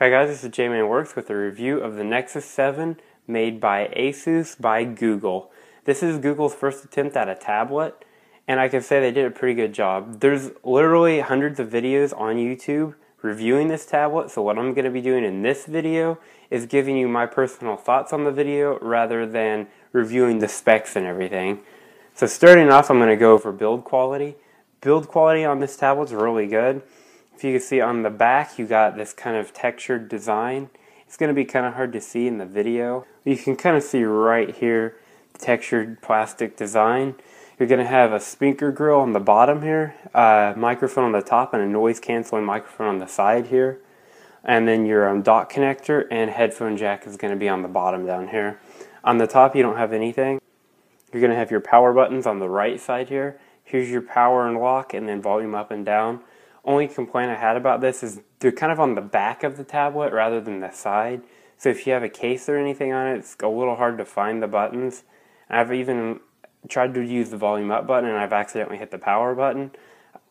Hi guys, this is Jmanworks with a review of the Nexus 7 made by Asus by Google. This is Google's first attempt at a tablet, and I can say they did a pretty good job. There's literally hundreds of videos on YouTube reviewing this tablet, so what I'm going to be doing in this video is giving you my personal thoughts on the video rather than reviewing the specs and everything. So starting off, I'm going to go over build quality. Build quality on this tablet is really good. If you can see on the back, you got this kind of textured design. It's going to be kind of hard to see in the video. You can kind of see right here the textured plastic design. You're going to have a speaker grill on the bottom here, a microphone on the top, and a noise canceling microphone on the side here. And then your dock connector and headphone jack is going to be on the bottom down here. On the top, you don't have anything. You're going to have your power buttons on the right side here. Here's your power and lock, and then volume up and down. Only complaint I had about this is they're kind of on the back of the tablet rather than the side. So if you have a case or anything on it, it's a little hard to find the buttons. I've even tried to use the volume up button and I've accidentally hit the power button.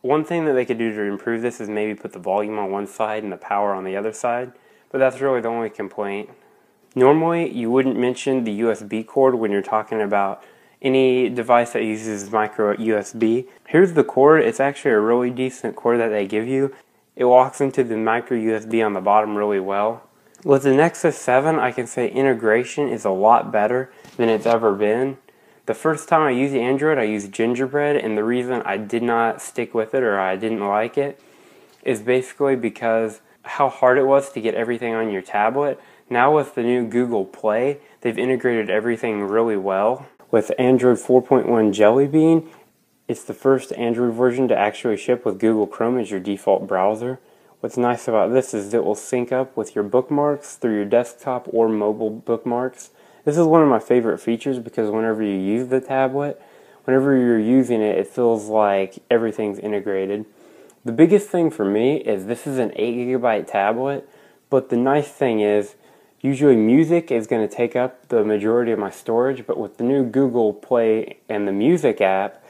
One thing that they could do to improve this is maybe put the volume on one side and the power on the other side. But that's really the only complaint. Normally, you wouldn't mention the USB cord when you're talking about any device that uses micro USB. Here's the cord. It's actually a really decent cord that they give you. It walks into the micro USB on the bottom really well. With the Nexus 7, I can say integration is a lot better than it's ever been. The first time I used Android, I used Gingerbread, and the reason I did not stick with it or I didn't like it is basically because how hard it was to get everything on your tablet. Now with the new Google Play, they've integrated everything really well. With Android 4.1 Jelly Bean, it's the first Android version to actually ship with Google Chrome as your default browser. What's nice about this is it will sync up with your bookmarks through your desktop or mobile bookmarks. This is one of my favorite features because whenever you use the tablet, whenever you're using it, it feels like everything's integrated. The biggest thing for me is this is an 8GB tablet, but the nice thing is usually music is going to take up the majority of my storage, but with the new Google Play and the music app,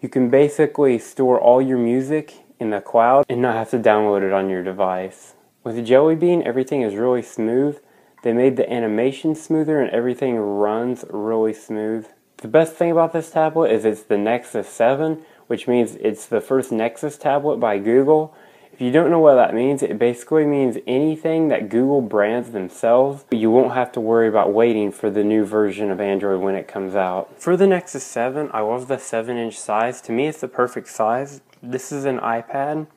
you can basically store all your music in the cloud and not have to download it on your device. With Jelly Bean, everything is really smooth. They made the animation smoother and everything runs really smooth. The best thing about this tablet is it's the Nexus 7, which means it's the first Nexus tablet by Google. If you don't know what that means, it basically means anything that Google brands themselves, you won't have to worry about waiting for the new version of Android when it comes out. For the Nexus 7, I love the 7-inch size. To me, it's the perfect size. This is an iPad,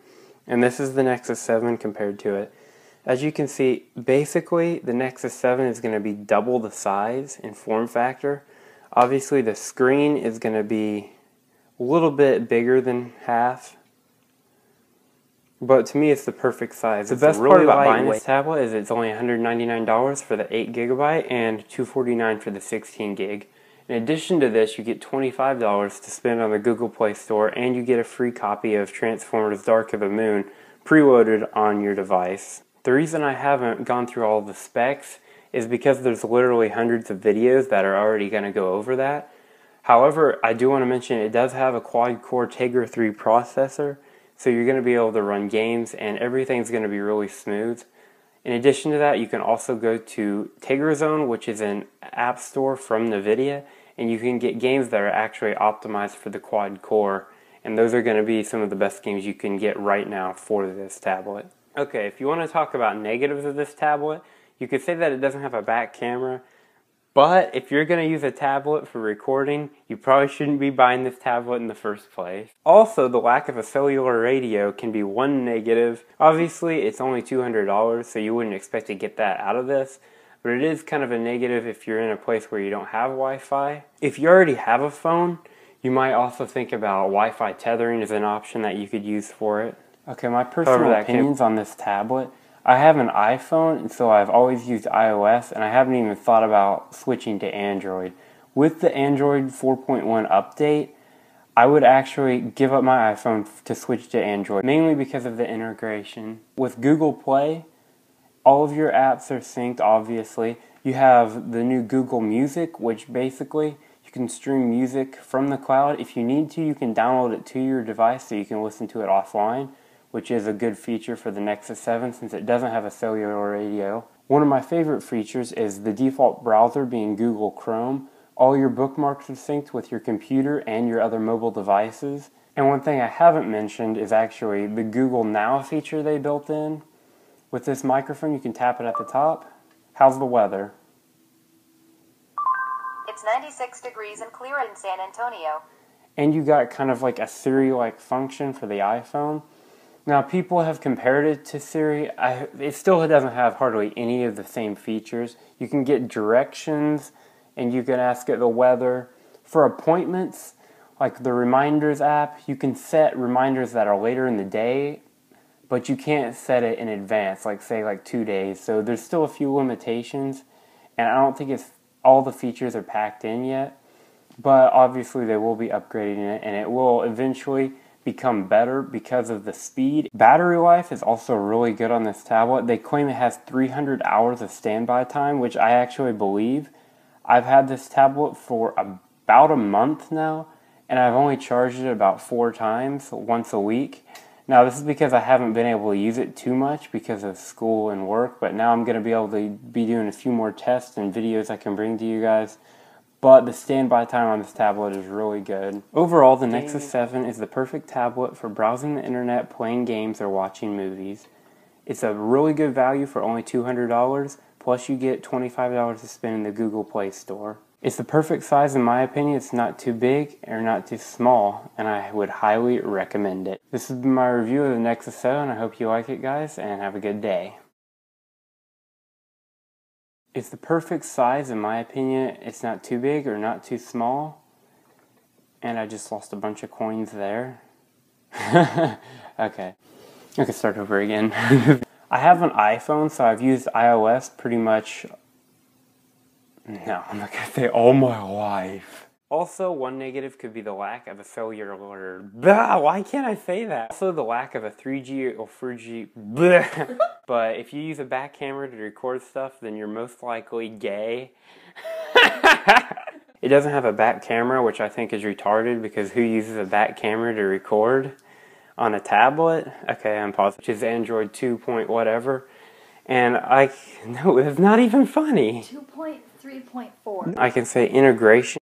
and this is the Nexus 7 compared to it. As you can see, basically, the Nexus 7 is going to be double the size in form factor. Obviously, the screen is going to be a little bit bigger than half. But to me, it's the perfect size. The best part about buying this tablet is it's only $199 for the 8GB and $249 for the 16GB. In addition to this, you get $25 to spend on the Google Play Store, and you get a free copy of Transformers Dark of the Moon preloaded on your device. The reason I haven't gone through all the specs is because there's literally hundreds of videos that are already going to go over that. However, I do want to mention it does have a quad-core Tegra 3 processor, so you're going to be able to run games and everything's going to be really smooth. In addition to that, you can also go to TegraZone, which is an app store from NVIDIA, and you can get games that are actually optimized for the quad core, and those are going to be some of the best games you can get right now for this tablet. Okay, if you want to talk about negatives of this tablet, you could say that it doesn't have a back camera. But if you're going to use a tablet for recording, you probably shouldn't be buying this tablet in the first place. Also, the lack of a cellular radio can be one negative. Obviously, it's only $200, so you wouldn't expect to get that out of this. But it is kind of a negative if you're in a place where you don't have Wi-Fi. If you already have a phone, you might also think about Wi-Fi tethering as an option that you could use for it. Okay, my personal opinions on this tablet. I have an iPhone, and so I've always used iOS, and I haven't even thought about switching to Android. With the Android 4.1 update, I would actually give up my iPhone to switch to Android, mainly because of the integration. With Google Play, all of your apps are synced, obviously. You have the new Google Music, which basically you can stream music from the cloud. If you need to, you can download it to your device so you can listen to it offline. which is a good feature for the Nexus 7 since it doesn't have a cellular radio. One of my favorite features is the default browser being Google Chrome. All your bookmarks are synced with your computer and your other mobile devices. And one thing I haven't mentioned is actually the Google Now feature they built in. With this microphone, you can tap it at the top. How's the weather? It's 96 degrees and clear in San Antonio. And you got kind of like a Siri-like function for the iPhone. Now, people have compared it to Siri. It still doesn't have hardly any of the same features. You can get directions, and you can ask it the weather. For appointments, like the Reminders app, you can set reminders that are later in the day, but you can't set it in advance, like say like 2 days. So there's still a few limitations, and I don't think all the features are packed in yet. But obviously they will be upgrading it, and it will eventually become better because of the speed. Battery life is also really good on this tablet. They claim it has 300 hours of standby time, which I actually believe. I've had this tablet for about a month now, and I've only charged it about 4 times, once a week. Now this is because I haven't been able to use it too much because of school and work, but now I'm going to be able to be doing a few more tests and videos I can bring to you guys. But the standby time on this tablet is really good. Overall, the Nexus 7 is the perfect tablet for browsing the internet, playing games, or watching movies. It's a really good value for only $200, plus you get $25 to spend in the Google Play Store. It's the perfect size in my opinion. It's not too big or not too small, and I would highly recommend it. This has been my review of the Nexus 7. I hope you like it, guys, and have a good day. It's the perfect size in my opinion. It's not too big or not too small. And I just lost a bunch of coins there. Okay. I can start over again. I have an iPhone, so I've used iOS pretty much... No, I'm not going to say all my life. Also, one negative could be the lack of a cellular... Blah, why can't I say that? Also, the lack of a 3G or 4G... Blah. But if you use a back camera to record stuff, then you're most likely gay. It doesn't have a back camera, which I think is retarded, because who uses a back camera to record on a tablet? Okay, I'm pausing. Which is Android 2 point whatever. And no, it's not even funny. 2.3.4. I can say integration.